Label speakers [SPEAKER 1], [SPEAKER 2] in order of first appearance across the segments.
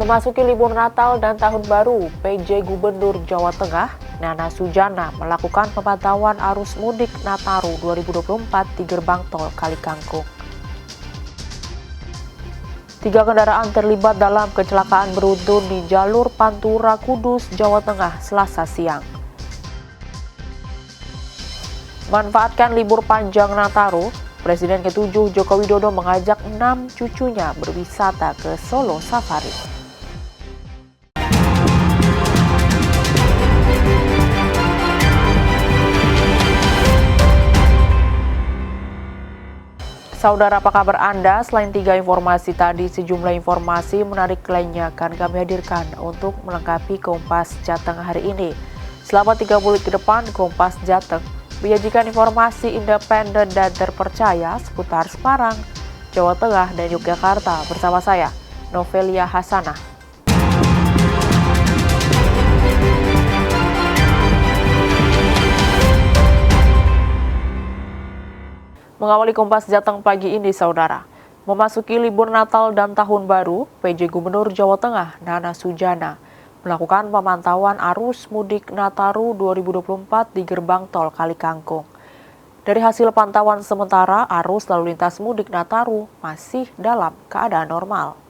[SPEAKER 1] Memasuki libur Natal dan Tahun Baru, PJ Gubernur Jawa Tengah, Nana Sujana, melakukan pemantauan arus mudik Nataru 2024 di gerbang tol Kali Kangkung. 3 kendaraan terlibat dalam kecelakaan beruntun di jalur Pantura Kudus, Jawa Tengah, Selasa siang. Manfaatkan libur panjang Nataru, Presiden ke-7 Joko Widodo mengajak 6 cucunya berwisata ke Solo Safari. Saudara, apa kabar Anda? Selain 3 informasi tadi, sejumlah informasi menarik lainnya akan kami hadirkan untuk melengkapi Kompas Jateng hari ini. Selama 30 menit ke depan, Kompas Jateng menyajikan informasi independen dan terpercaya seputar Semarang, Jawa Tengah, dan Yogyakarta bersama saya, Novelia Hasanah. Mengawali Kompas Jateng pagi ini, Saudara. Memasuki libur Natal dan Tahun Baru, PJ Gubernur Jawa Tengah, Nana Sujana, melakukan pemantauan arus mudik Nataru 2024 di gerbang tol Kali Kangkung. Dari hasil pantauan sementara, arus lalu lintas mudik Nataru masih dalam keadaan normal.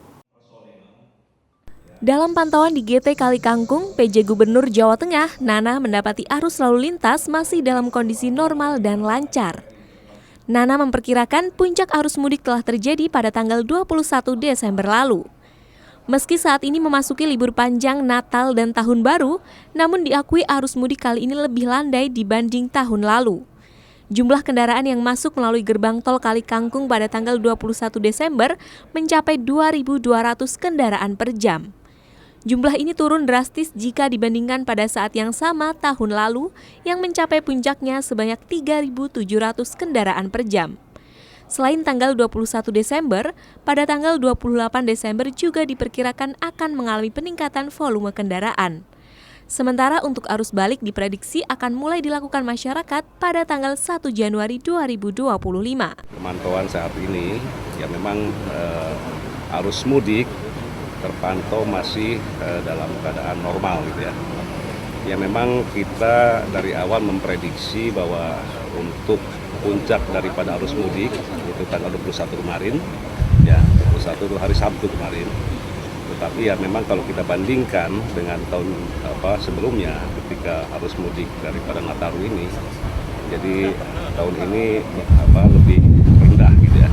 [SPEAKER 2] Dalam pantauan di GT Kali Kangkung, PJ Gubernur Jawa Tengah, Nana, mendapati arus lalu lintas masih dalam kondisi normal dan lancar. Nana memperkirakan puncak arus mudik telah terjadi pada tanggal 21 Desember lalu. Meski saat ini memasuki libur panjang Natal dan Tahun Baru, namun diakui arus mudik kali ini lebih landai dibanding tahun lalu. Jumlah kendaraan yang masuk melalui gerbang tol Kali Kangkung pada tanggal 21 Desember mencapai 2.200 kendaraan per jam. Jumlah ini turun drastis jika dibandingkan pada saat yang sama tahun lalu yang mencapai puncaknya sebanyak 3.700 kendaraan per jam. Selain tanggal 21 Desember, pada tanggal 28 Desember juga diperkirakan akan mengalami peningkatan volume kendaraan. Sementara untuk arus balik diprediksi akan mulai dilakukan masyarakat pada tanggal 1 Januari 2025.
[SPEAKER 3] Pemantauan saat ini ya memang arus mudik terpantau masih dalam keadaan normal gitu ya. Ya memang kita dari awal memprediksi bahwa untuk puncak daripada arus mudik itu tanggal 21 kemarin, ya 21 itu hari Sabtu kemarin. Tetapi ya memang kalau kita bandingkan dengan tahun sebelumnya ketika arus mudik daripada Nataru ini, jadi tahun ini lebih rendah gitu ya.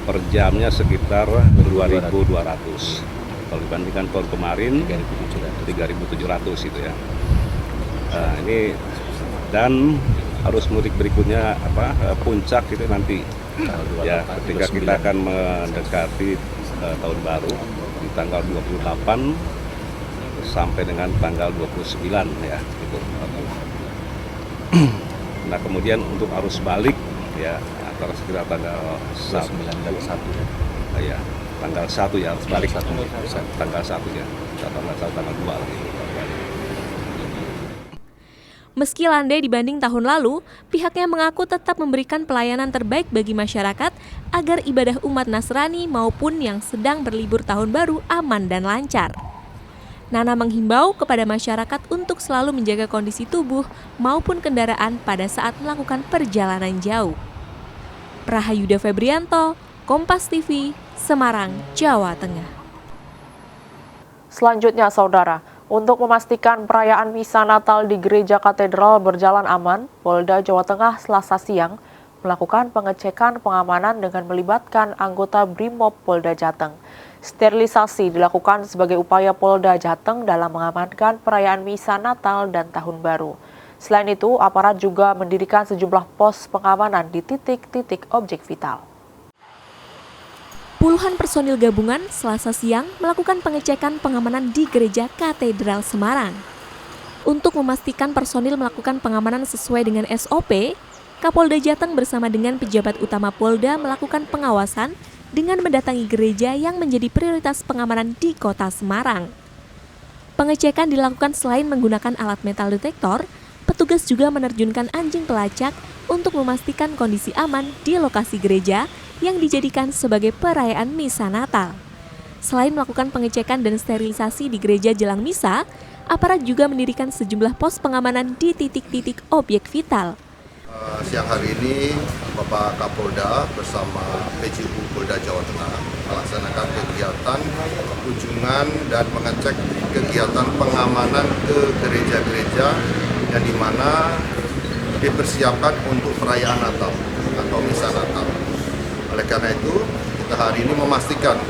[SPEAKER 3] Per jamnya sekitar 2.200. Kalau dibandingkan tahun kemarin 3.700 itu ya. Ini dan arus mudik berikutnya puncak itu nanti ya ketika kita akan mendekati tahun baru di tanggal 28 sampai dengan tanggal 29 ya gitu. Nah, kemudian untuk arus balik ya antara sekitar tanggal 1 ya. Tanggal 1 ya, balik tanggal 1 ya. Tanggal 2 lagi.
[SPEAKER 2] Meski landai dibanding tahun lalu, pihaknya mengaku tetap memberikan pelayanan terbaik bagi masyarakat agar ibadah umat Nasrani maupun yang sedang berlibur tahun baru aman dan lancar. Nana menghimbau kepada masyarakat untuk selalu menjaga kondisi tubuh maupun kendaraan pada saat melakukan perjalanan jauh. Rahayuda Febrianto, Kompas TV, Semarang, Jawa Tengah.
[SPEAKER 1] Selanjutnya, Saudara, untuk memastikan perayaan Misa Natal di Gereja Katedral berjalan aman, Polda Jawa Tengah Selasa siang melakukan pengecekan pengamanan dengan melibatkan anggota Brimob Polda Jateng. Sterilisasi dilakukan sebagai upaya Polda Jateng dalam mengamankan perayaan Misa Natal dan Tahun Baru. Selain itu, aparat juga mendirikan sejumlah pos pengamanan di titik-titik objek vital.
[SPEAKER 2] Puluhan personil gabungan Selasa siang melakukan pengecekan pengamanan di Gereja Katedral Semarang. Untuk memastikan personil melakukan pengamanan sesuai dengan SOP, Kapolda Jateng bersama dengan pejabat utama Polda melakukan pengawasan dengan mendatangi gereja yang menjadi prioritas pengamanan di Kota Semarang. Pengecekan dilakukan selain menggunakan alat metal detektor, petugas juga menerjunkan anjing pelacak untuk memastikan kondisi aman di lokasi gereja yang dijadikan sebagai perayaan Misa Natal. Selain melakukan pengecekan dan sterilisasi di gereja jelang misa, aparat juga mendirikan sejumlah pos pengamanan di titik-titik objek vital.
[SPEAKER 4] Siang hari ini Bapak Kapolda bersama PJU Polda Jawa Tengah melaksanakan kegiatan kunjungan dan mengecek kegiatan pengamanan ke gereja-gereja yang dimana dipersiapkan untuk perayaan Natal atau misa Natal. Oleh karena itu, kita hari ini memastikan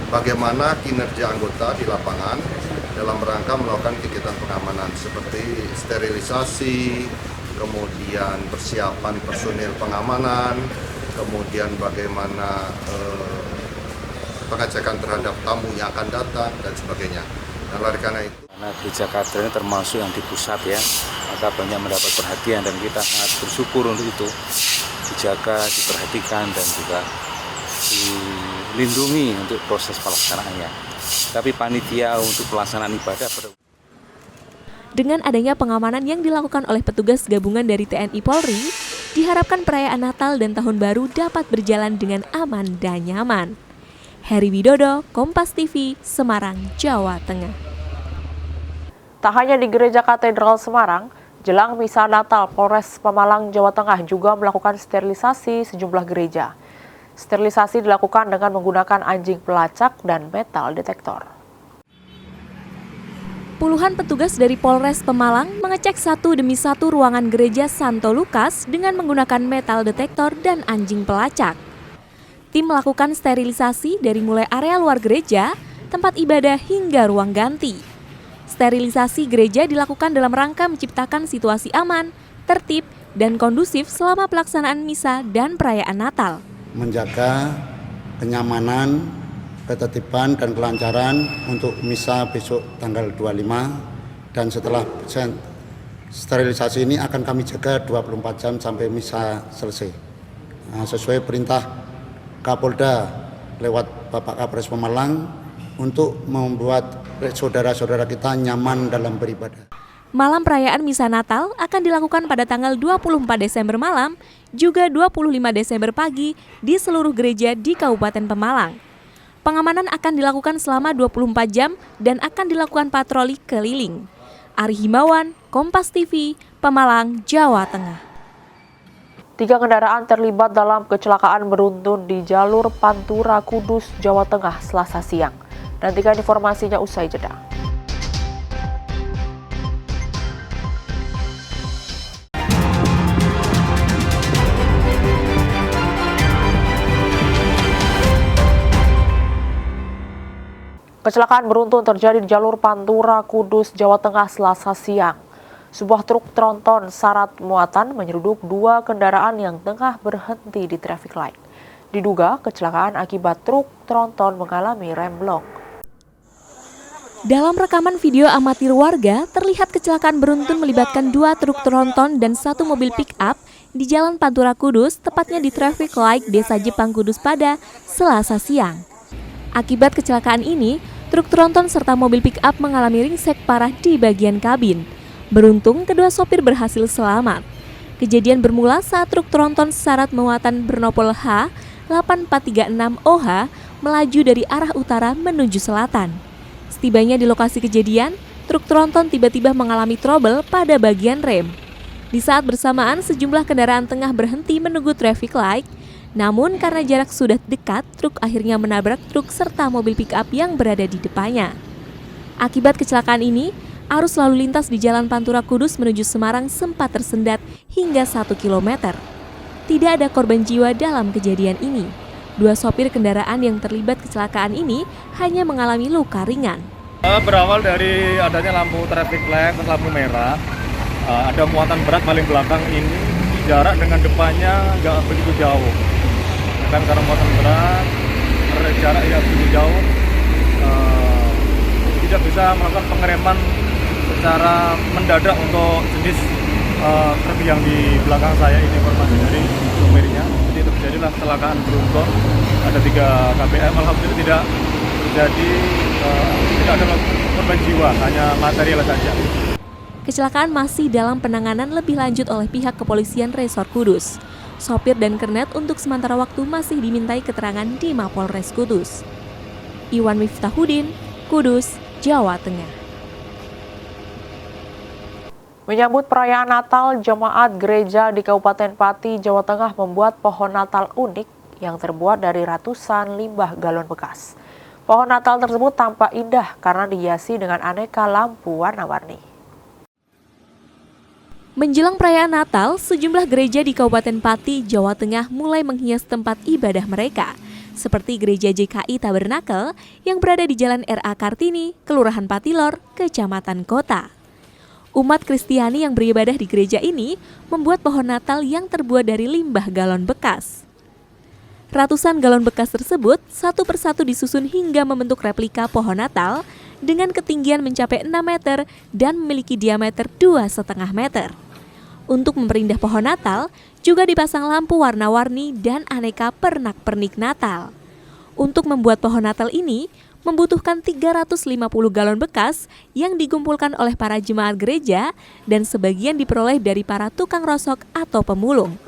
[SPEAKER 4] bagaimana kinerja anggota di lapangan dalam rangka melakukan kegiatan pengamanan seperti sterilisasi, kemudian persiapan personil pengamanan, kemudian bagaimana pengecekan terhadap tamu yang akan datang dan sebagainya. Dan oleh karena itu,
[SPEAKER 5] karena gereja katedral ini termasuk yang di pusat ya, maka banyak mendapat perhatian dan kita sangat bersyukur untuk itu, dijaga, diperhatikan dan juga dilindungi untuk proses pelaksanaannya. Tapi panitia untuk pelaksanaan ibadah
[SPEAKER 2] Dengan adanya pengamanan yang dilakukan oleh petugas gabungan dari TNI Polri, diharapkan perayaan Natal dan Tahun Baru dapat berjalan dengan aman dan nyaman. Heri Widodo, Kompas TV, Semarang, Jawa Tengah.
[SPEAKER 1] Tak hanya di Gereja Katedral Semarang, jelang misa Natal, Polres Pemalang, Jawa Tengah juga melakukan sterilisasi sejumlah gereja. Sterilisasi dilakukan dengan menggunakan anjing pelacak dan metal detektor.
[SPEAKER 2] Puluhan petugas dari Polres Pemalang mengecek satu demi satu ruangan gereja Santo Lukas dengan menggunakan metal detektor dan anjing pelacak. Tim melakukan sterilisasi dari mulai area luar gereja, tempat ibadah hingga ruang ganti. Sterilisasi gereja dilakukan dalam rangka menciptakan situasi aman, tertib, dan kondusif selama pelaksanaan misa dan perayaan Natal.
[SPEAKER 6] Menjaga kenyamanan, ketertiban dan kelancaran untuk misa besok tanggal 25 dan setelah sterilisasi ini akan kami jaga 24 jam sampai misa selesai. Sesuai perintah Kapolda lewat Bapak Kapolres Pemalang untuk membuat saudara-saudara kita nyaman dalam beribadah.
[SPEAKER 2] Malam perayaan misa Natal akan dilakukan pada tanggal 24 Desember malam, juga 25 Desember pagi di seluruh gereja di Kabupaten Pemalang. Pengamanan akan dilakukan selama 24 jam dan akan dilakukan patroli keliling. Ari Himawan, Kompas TV, Pemalang, Jawa Tengah.
[SPEAKER 1] 3 kendaraan terlibat dalam kecelakaan beruntun di jalur Pantura Kudus, Jawa Tengah, Selasa siang. Nantikan informasinya usai jeda. Kecelakaan beruntun terjadi di jalur Pantura Kudus, Jawa Tengah, Selasa siang. Sebuah truk tronton syarat muatan menyeruduk 2 kendaraan yang tengah berhenti di traffic light. Diduga kecelakaan akibat truk tronton mengalami remblong.
[SPEAKER 2] Dalam rekaman video amatir warga, terlihat kecelakaan beruntun melibatkan 2 truk tronton dan 1 mobil pick-up di Jalan Pantura Kudus, tepatnya di traffic light Desa Jepang Kudus pada Selasa siang. Akibat kecelakaan ini, truk tronton serta mobil pick-up mengalami ringsek parah di bagian kabin. Beruntung, kedua sopir berhasil selamat. Kejadian bermula saat truk tronton syarat muatan bernopol H8436OH melaju dari arah utara menuju selatan. Setibanya di lokasi kejadian, truk tronton tiba-tiba mengalami trouble pada bagian rem. Di saat bersamaan, sejumlah kendaraan tengah berhenti menunggu traffic light. Namun karena jarak sudah dekat, truk akhirnya menabrak truk serta mobil pick-up yang berada di depannya. Akibat kecelakaan ini, arus lalu lintas di Jalan Pantura Kudus menuju Semarang sempat tersendat hingga 1 km. Tidak ada korban jiwa dalam kejadian ini. 2 sopir kendaraan yang terlibat kecelakaan ini hanya mengalami luka ringan.
[SPEAKER 7] Berawal dari adanya lampu traffic light, lampu merah, ada muatan berat paling belakang ini, jarak dengan depannya nggak begitu jauh. Kan karena muatan berat, jarak yang begitu jauh, tidak bisa melakukan pengereman secara mendadak untuk jenis truk yang di belakang saya. Ini informasi dari sopirnya. Jadi terjadilah kecelakaan beruntun. Ada 3 KPM. Alhamdulillah tidak terjadi, tidak ada korban jiwa, hanya material saja.
[SPEAKER 2] Kecelakaan masih dalam penanganan lebih lanjut oleh pihak kepolisian Resor Kudus. Sopir dan kernet untuk sementara waktu masih dimintai keterangan di Mapolres Kudus. Iwan Miftahudin, Kudus, Jawa Tengah.
[SPEAKER 1] Menyambut perayaan Natal, jemaat gereja di Kabupaten Pati, Jawa Tengah membuat pohon Natal unik yang terbuat dari ratusan limbah galon bekas. Pohon Natal tersebut tampak indah karena dihiasi dengan aneka lampu warna-warni.
[SPEAKER 2] Menjelang perayaan Natal, sejumlah gereja di Kabupaten Pati, Jawa Tengah mulai menghias tempat ibadah mereka, seperti Gereja JKI Tabernakel yang berada di Jalan R.A. Kartini, Kelurahan Patilor, Kecamatan Kota. Umat Kristiani yang beribadah di gereja ini membuat pohon Natal yang terbuat dari limbah galon bekas. Ratusan galon bekas tersebut satu persatu disusun hingga membentuk replika pohon Natal dengan ketinggian mencapai 6 meter dan memiliki diameter 2,5 meter. Untuk memperindah pohon Natal, juga dipasang lampu warna-warni dan aneka pernak-pernik Natal. Untuk membuat pohon Natal ini, membutuhkan 350 galon bekas yang dikumpulkan oleh para jemaat gereja dan sebagian diperoleh dari para tukang rosok atau pemulung.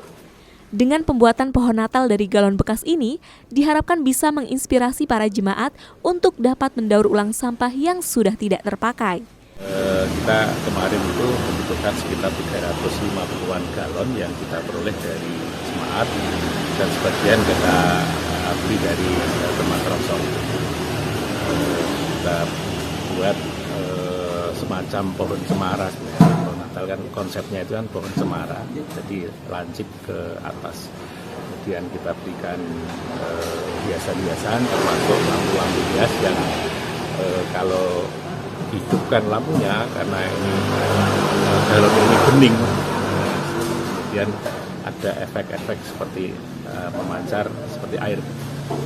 [SPEAKER 2] Dengan pembuatan pohon Natal dari galon bekas ini, diharapkan bisa menginspirasi para jemaat untuk dapat mendaur ulang sampah yang sudah tidak terpakai.
[SPEAKER 5] Kita kemarin itu membutuhkan sekitar 350-an galon yang kita peroleh dari jemaat dan sebagian kita beli dari teman rosok. Kita buat semacam pohon cemara. Pohon Natal kan konsepnya itu kan pohon cemara, jadi lancip ke atas. Kemudian kita berikan hiasan-hiasan termasuk lampu-lampu hias yang kalau hidupkan lampunya karena ini galon ini bening, kemudian ada efek-efek seperti pemancar seperti air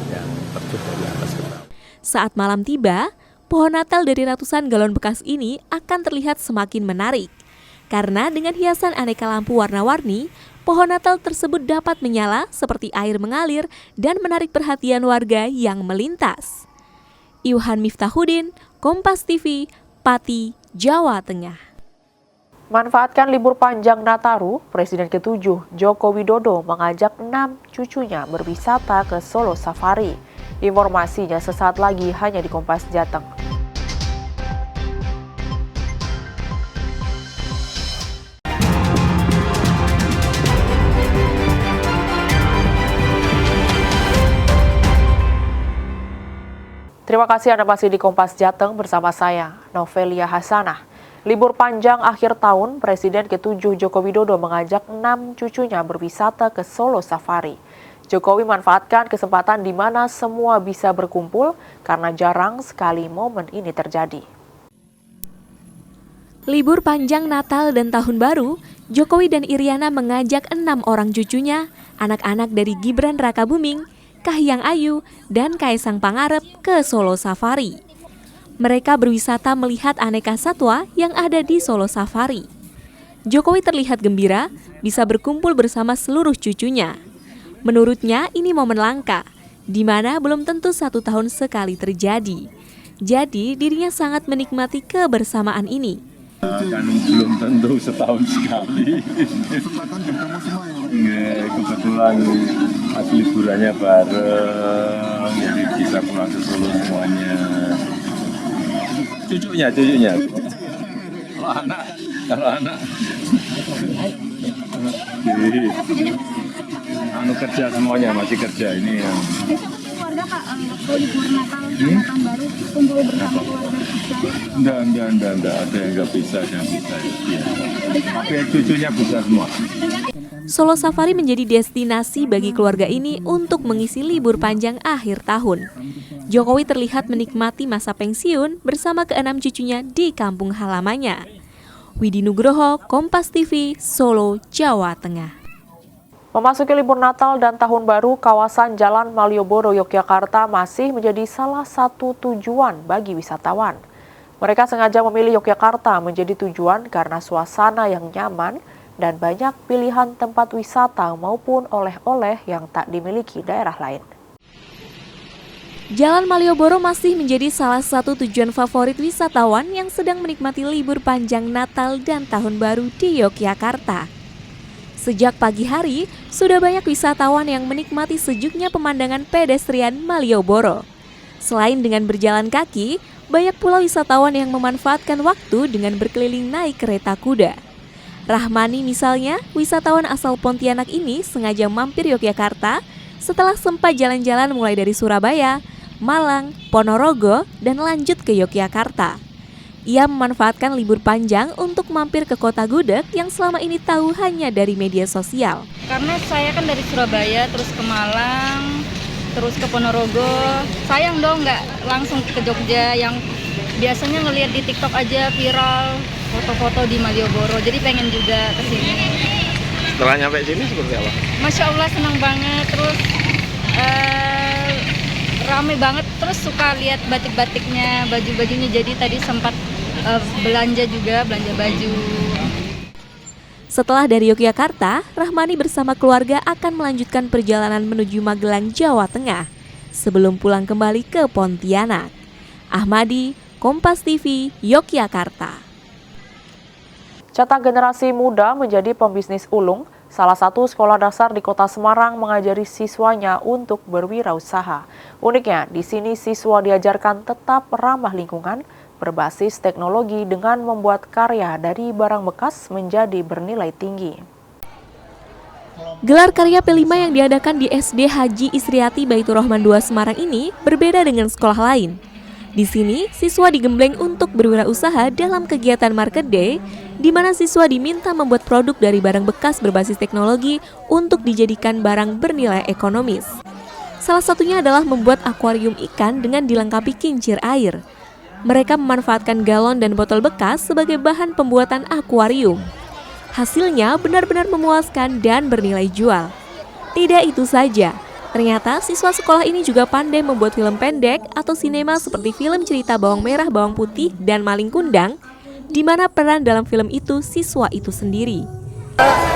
[SPEAKER 5] yang terjun dari atas ke bawah.
[SPEAKER 2] Saat malam tiba, pohon Natal dari ratusan galon bekas ini akan terlihat semakin menarik. Karena dengan hiasan aneka lampu warna-warni, pohon Natal tersebut dapat menyala seperti air mengalir dan menarik perhatian warga yang melintas. Iwan Miftahudin, Kompas TV, Pati, Jawa Tengah.
[SPEAKER 1] Manfaatkan libur panjang Nataru, Presiden ke-7 Joko Widodo mengajak 6 cucunya berwisata ke Solo Safari. Informasinya sesaat lagi hanya di Kompas Jateng. Terima kasih Anda masih di Kompas Jateng bersama saya, Novelia Hasanah. Libur panjang akhir tahun, Presiden ke-7 Joko Widodo mengajak 6 cucunya berwisata ke Solo Safari. Jokowi manfaatkan kesempatan di mana semua bisa berkumpul karena jarang sekali momen ini terjadi.
[SPEAKER 2] Libur panjang Natal dan Tahun Baru, Jokowi dan Iriana mengajak 6 orang cucunya, anak-anak dari Gibran Rakabuming, Kahiyang Ayu, dan Kaisang Pangarep ke Solo Safari. Mereka berwisata melihat aneka satwa yang ada di Solo Safari. Jokowi terlihat gembira bisa berkumpul bersama seluruh cucunya. Menurutnya ini momen langka, di mana belum tentu 1 tahun sekali terjadi. Jadi dirinya sangat menikmati kebersamaan ini.
[SPEAKER 8] Kan belum tentu setahun sekali. Kebetulan pas liburannya bareng, jadi bisa pulang ke Solo semuanya. Cucunya. Kalau anak. Kerja semuanya, masih kerja ini ya.
[SPEAKER 9] Keluarga Kak, libur Natal dan Tahun Baru kumpul bersama keluarga juga.
[SPEAKER 8] Enggak, ada yang nggak bisa, ya. Tapi cucunya bisa semua.
[SPEAKER 2] Solo Safari menjadi destinasi bagi keluarga ini untuk mengisi libur panjang akhir tahun. Jokowi terlihat menikmati masa pensiun bersama ke-6 cucunya di kampung halamannya. Widi Nugroho, Kompas TV, Solo, Jawa Tengah.
[SPEAKER 1] Memasuki libur Natal dan Tahun Baru, kawasan Jalan Malioboro, Yogyakarta masih menjadi salah satu tujuan bagi wisatawan. Mereka sengaja memilih Yogyakarta menjadi tujuan karena suasana yang nyaman dan banyak pilihan tempat wisata maupun oleh-oleh yang tak dimiliki daerah lain.
[SPEAKER 2] Jalan Malioboro masih menjadi salah satu tujuan favorit wisatawan yang sedang menikmati libur panjang Natal dan Tahun Baru di Yogyakarta. Sejak pagi hari, sudah banyak wisatawan yang menikmati sejuknya pemandangan pedestrian Malioboro. Selain dengan berjalan kaki, banyak pula wisatawan yang memanfaatkan waktu dengan berkeliling naik kereta kuda. Rahmani misalnya, wisatawan asal Pontianak ini sengaja mampir Yogyakarta setelah sempat jalan-jalan mulai dari Surabaya, Malang, Ponorogo, dan lanjut ke Yogyakarta. Ia memanfaatkan libur panjang untuk mampir ke kota gudeg yang selama ini tahu hanya dari media sosial.
[SPEAKER 9] Karena saya kan dari Surabaya terus ke Malang, terus ke Ponorogo. Sayang dong nggak langsung ke Jogja yang biasanya ngelihat di TikTok aja viral foto-foto di Malioboro. Jadi pengen juga ke sini.
[SPEAKER 8] Setelah nyampe sini seperti apa?
[SPEAKER 9] Masya Allah senang banget, terus rame banget, terus suka lihat batik-batiknya, baju-bajunya. Jadi tadi sempat belanja juga, belanja baju.
[SPEAKER 2] Setelah dari Yogyakarta, Rahmani bersama keluarga akan melanjutkan perjalanan menuju Magelang, Jawa Tengah sebelum pulang kembali ke Pontianak. Ahmadi, Kompas TV, Yogyakarta.
[SPEAKER 1] Cetak generasi muda menjadi pembisnis ulung. Salah satu sekolah dasar di Kota Semarang mengajari siswanya untuk berwirausaha. Uniknya, di sini siswa diajarkan tetap ramah lingkungan, berbasis teknologi dengan membuat karya dari barang bekas menjadi bernilai tinggi.
[SPEAKER 2] Gelar karya P5 yang diadakan di SD Haji Isriati Baitur Rahman 2 Semarang ini berbeda dengan sekolah lain. Di sini, siswa digembleng untuk berwirausaha dalam kegiatan Market Day, di mana siswa diminta membuat produk dari barang bekas berbasis teknologi untuk dijadikan barang bernilai ekonomis. Salah satunya adalah membuat akuarium ikan dengan dilengkapi kincir air. Mereka memanfaatkan galon dan botol bekas sebagai bahan pembuatan akuarium. Hasilnya benar-benar memuaskan dan bernilai jual. Tidak itu saja, ternyata siswa sekolah ini juga pandai membuat film pendek atau sinema seperti film cerita Bawang Merah, Bawang Putih, dan Maling Kundang, di mana peran dalam film itu siswa itu sendiri.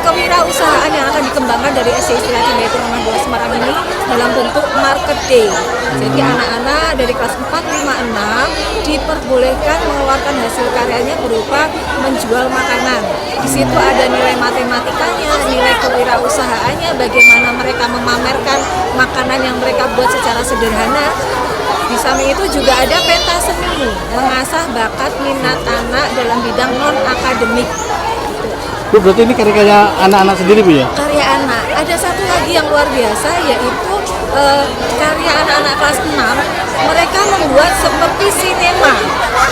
[SPEAKER 10] Kewirausahaan yang akan dikembangkan dari SD Isriati Baitur Rahman 2 Semarang ini dalam bentuk Market Day. Jadi anak-anak dari kelas 4, 5, 6 diperbolehkan mengeluarkan hasil karyanya berupa menjual makanan. Di situ ada nilai matematikanya, nilai kewirausahaannya, bagaimana mereka memamerkan makanan yang mereka buat secara sederhana. Di samping itu juga ada pentas seni, mengasah bakat minat anak dalam bidang non-akademik.
[SPEAKER 7] Bu, berarti ini karya-karya anak-anak sendiri, Bu, ya?
[SPEAKER 10] Karya anak. Ada satu lagi yang luar biasa, yaitu karya anak-anak kelas 6. Mereka membuat seperti sinema,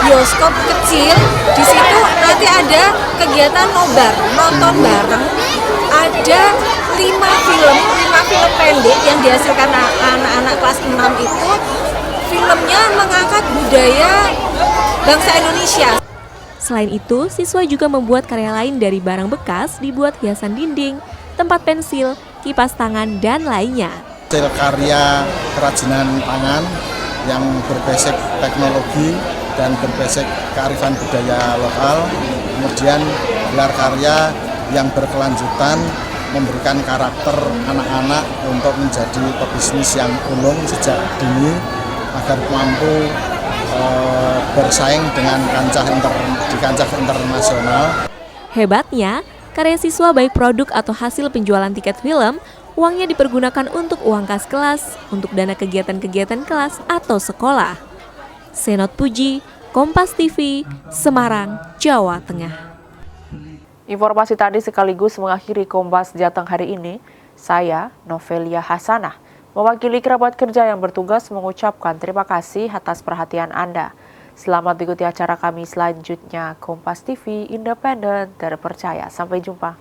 [SPEAKER 10] bioskop kecil. Di situ nanti ada kegiatan nobar, nonton bareng. Ada 5 film pendek yang dihasilkan anak-anak kelas 6 itu. Filmnya mengangkat budaya bangsa Indonesia.
[SPEAKER 2] Selain itu, siswa juga membuat karya lain dari barang bekas dibuat hiasan dinding, tempat pensil, kipas tangan, dan lainnya.
[SPEAKER 6] Hasil karya kerajinan tangan yang berbasis teknologi dan berbasis kearifan budaya lokal, kemudian gelar karya yang berkelanjutan memberikan karakter anak-anak untuk menjadi pebisnis yang ulung sejak dini agar mampu bersaing dengan di kancah internasional.
[SPEAKER 2] Hebatnya, karya siswa baik produk atau hasil penjualan tiket film, uangnya dipergunakan untuk uang kas kelas, untuk dana kegiatan-kegiatan kelas atau sekolah. Senot Puji, Kompas TV, Semarang, Jawa Tengah.
[SPEAKER 1] Informasi tadi sekaligus mengakhiri Kompas Jateng hari ini. Saya, Novelia Hasanah, mewakili kerabat kerja yang bertugas mengucapkan terima kasih atas perhatian Anda. Selamat mengikuti acara kami selanjutnya. Kompas TV, independen, terpercaya. Sampai jumpa.